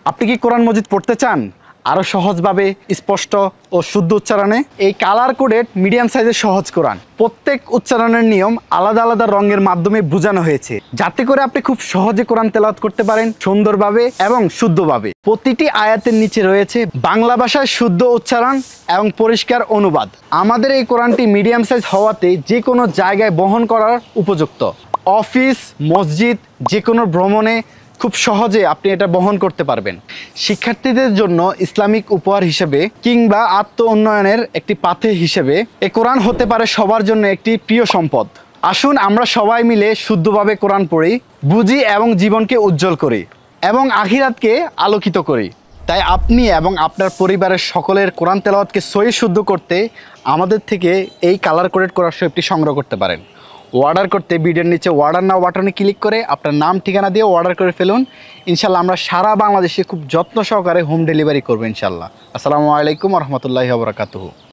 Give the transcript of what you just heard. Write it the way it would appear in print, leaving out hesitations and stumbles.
আপনি কি কোরআন মজিদ পড়তে চান আরও সহজভাবে, স্পষ্ট ও শুদ্ধ উচ্চারণে? এই কালার কোডেড মিডিয়াম সাইজের সহজ কোরআন প্রত্যেক উচ্চারণের নিয়ম আলাদা আলাদা রঙের মাধ্যমে বোঝানো হয়েছে, যাতে করে আপনি খুব সহজে কোরআন তেলাওয়াত করতে পারেন সুন্দরভাবে এবং শুদ্ধভাবে। প্রতিটি আয়াতের নিচে রয়েছে বাংলা ভাষায় শুদ্ধ উচ্চারণ এবং পরিষ্কার অনুবাদ। আমাদের এই কোরআনটি মিডিয়াম সাইজ হওয়াতে যে কোনো জায়গায় বহন করার উপযুক্ত। অফিস, মসজিদ, যে কোনো ভ্রমণে খুব সহজে আপনি এটা বহন করতে পারবেন। শিক্ষার্থীদের জন্য ইসলামিক উপহার হিসেবে কিংবা আত্ম উন্নয়নের একটি পাথে হিসেবে এ কোরআন হতে পারে সবার জন্য একটি প্রিয় সম্পদ। আসুন আমরা সবাই মিলে শুদ্ধভাবে কোরআন পড়ি, বুঝি এবং জীবনকে উজ্জ্বল করি এবং আখিরাতকে আলোকিত করি। তাই আপনি এবং আপনার পরিবারের সকলের কোরআন তেলাওয়াতকে সহি শুদ্ধ করতে আমাদের থেকে এই কালার কোডেড কোরআন শরীফটি সংগ্রহ করতে পারেন। অর্ডার করতে ভিডিওর নিচে অর্ডার নাও বাটনে ক্লিক করে আপনার নাম ঠিকানা দিয়ে অর্ডার করে ফেলুন। ইনশাল্লাহ আমরা সারা বাংলাদেশে খুব যত্ন সহকারে হোম ডেলিভারি করবো ইনশাল্লাহ। আসসালামু আলাইকুম রহমতুল্লাহি ওয়া বারাকাতুহু।